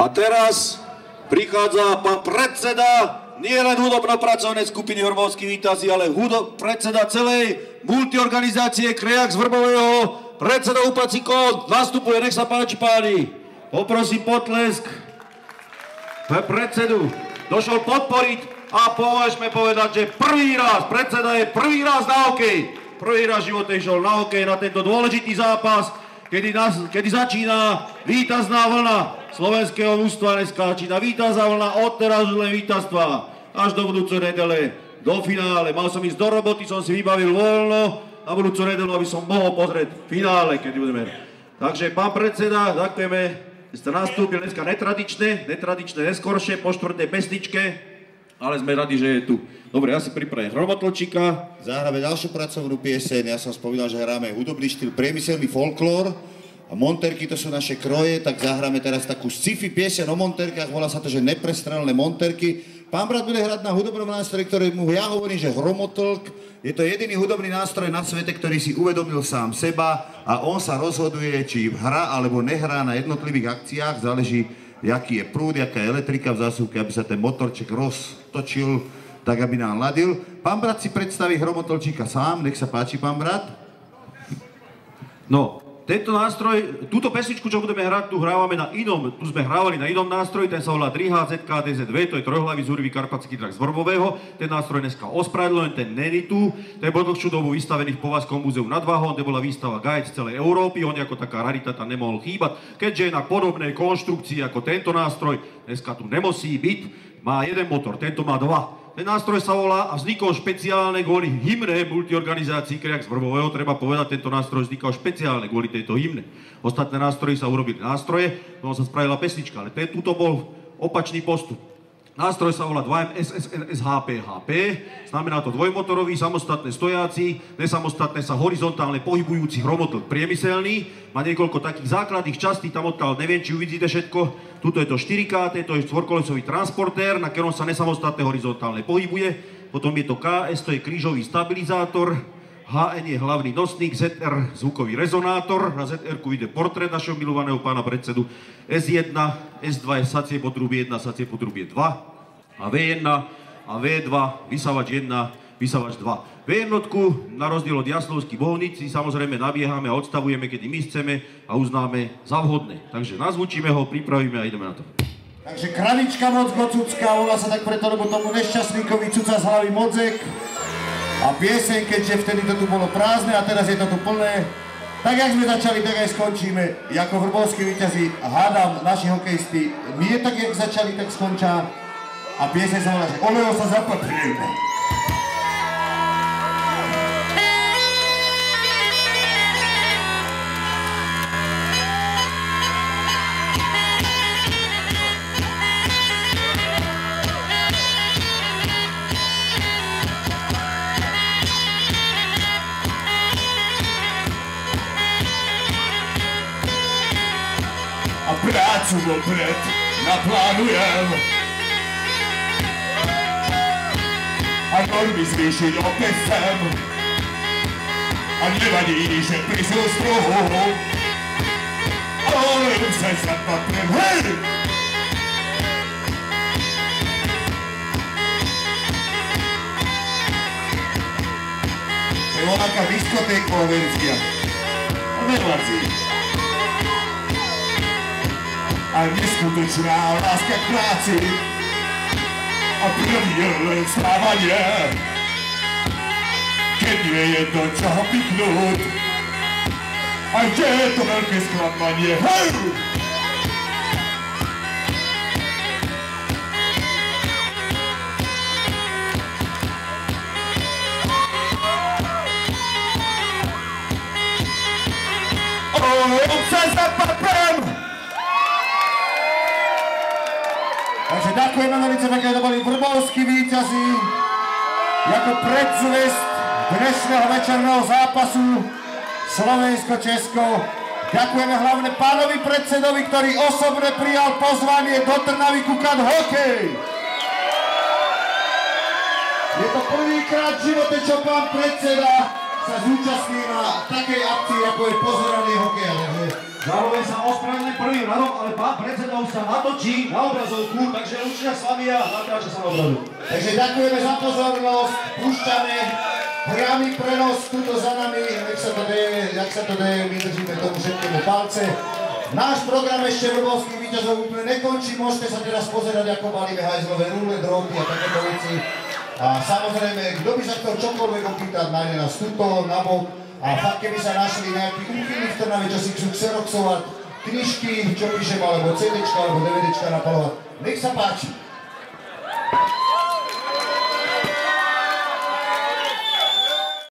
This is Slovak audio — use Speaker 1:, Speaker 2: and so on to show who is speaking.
Speaker 1: A teraz prichádza pán predseda nielen hudobno-pracovnej skupiny Vrbovskí víťazi, ale predseda celej multiorganizácie Krejak z Vrbového, predseda Upaciko, nastupuje, nech sa páči páni. Poprosím potlesk pre predsedu. Došol podporiť a môžeme povedať, že prvý raz, predseda je prvý raz na hokej. Prvý raz v živote išiel na hokej, na tento dôležitý zápas, kedy začína víťazná vlna slovenského mužstva, neskáčina víťazná vlna, odteraz už len víťazstva až do budúcej nedele, do finále. Mal som ísť do roboty, som si vybavil voľno na budúcu nedelu, aby som mohol pozrieť finále, keď budeme. Takže pán predseda, ďakujeme, že ste nastúpil dneska netradičné, neskoršie, po štvrtej pesničke, ale sme radi, že je tu. Dobre, ja si pripravím Hromotlčíka.
Speaker 2: Zahráme ďalšiu pracovnú pieseň. Ja som spomínal, že hráme hudobný štýl priemyselný folklór. A monterky to sú naše kroje, tak zahráme teraz takú sci-fi pieseň o monterkách. Volá sa to, že Neprestrelné monterky. Pán brat bude hrať na hudobnom nástroji, ktorému ja hovorím, že hromotlk. Je to jediný hudobný nástroj na svete, ktorý si uvedomil sám seba a on sa rozhoduje, či hrá alebo nehrá na jednotlivých akciách. Záleží, aký je prúd, aká je elektrika v zásuvke, aby sa ten motorček roztočil, tak aby nám ladil. Pán brat si predstaví Hromotlčíka sám, nech sa páči, pán brat.
Speaker 1: No, tento nástroj, túto pesničku, čo budeme hrať, tu hrávame na inom, tu sme hrávali na inom nástroji, ten sa volá 3H ZKDZ2, to je trojhlavý zúrivý karpatský drak z Vrbového. Ten nástroj dneska ospravedlňujem, ten není tu, ten bol dlhšiu dobu vystavený v Povazkom múzeu nad Váhom, kde bola výstava Gajec z celej Európy, on ako taká rarita tam nemohol chýbať, keďže je na podobnej konštrukcii ako tento nástroj, dneska tu nemusí byť, má jeden motor, tento má dva. Ten nástroj sa volá a vznikol špeciálne kvôli hymne multiorganizácií Krejak z Vrbového. Treba povedať, tento nástroj vznikol špeciálne kvôli tejto hymne. Ostatné nástroje sa urobili nástroje, no sa spravila pesnička, ale túto bol opačný postup. Nástroj sa volá 2MSSHP, znamená to dvojmotorový, samostatné stojáci, nesamostatné sa horizontálne pohybujúci hromotlk priemyselný. Má niekoľko takých základných častí, tam odtiaľ neviem, či uvidíte všetko. Tuto je to 4K, to je štvorkolesový transportér, na ktorom sa nesamostatné horizontálne pohybuje. Potom je to KS, to je krížový stabilizátor. HN je hlavný nosník, ZR zvukový rezonátor, na ZR-ku ide portrét našeho milovaného pána predsedu, S1, S2 je sacie potrubie 1, sacie potrubie 2 a V1 a V2, vysávač 1, vysávač 2. V1, na rozdiel od Jaslovských bohníc, samozrejme nabiehame a odstavujeme, kedy my chceme a uznáme za vhodné. Takže nazvučíme ho, pripravíme a ideme na to.
Speaker 2: Takže Kravička moc gocucká, volá sa tak preto, lebo tomu nešťastníkovi cuca z hlavy mozek. A pieseň, keďže vtedy to tu bolo prázdne a teraz je to tu plné, tak jak sme začali, tak aj skončíme. Ako Vrbovskí víťazi, hádam, naši hokejisti, nie tak, jak začali, tak skončia. A pieseň sa volá, že Oleo sa zapatrujeme. Prácu vopred naplánujem a normy zvýšiť opäť sem a nevadí, že prísel strohu ale už sa zapatrem, hej! To je voľaká diskotéka overskia a nevadí. A neskutočná láska k práci a prvý je len vstávanie, keď nie je do čoho piknúť a kde je to veľké sklamanie, hej! Občas zapapem! Takže ďakujeme veľmi pekne, to boli Vrbovskí víťazi ako predzvesť dnešného večerného zápasu Slovensko-Česko. Ďakujeme hlavne pánovi predsedovi, ktorý osobne prijal pozvanie do Trnavy kúkať hokej. Je to prvýkrát v živote, čo pán predseda sa zúčastní na takej akcii, ako je pozeranie hokeja.
Speaker 1: Zároveň sa ospravedlňujem prvým radom, ale pán predseda už sa natočí na obrazovku, takže určite s vami ja natáča sa na obrazu.
Speaker 2: Takže ďakujeme za pozornosť, púšťame priamy prenos tuto za nami, jak sa to deje, my držíme tomu všetkému palce. Náš program ešte Vrbovských víťazov úplne nekončí, môžete sa teraz pozerať, ako balíme hajzlové rúle, dróty a takéto veci. A samozrejme, kto by sa chcel čokoľvek opýtať, nájde nás tuto, na bok. A fakt, keby sa našli nejakí úchylní v Trnave, čo si chcú xeroxovať, knižky, čo píšem, alebo CDčka, alebo DVDčka napalovať, nech sa páči.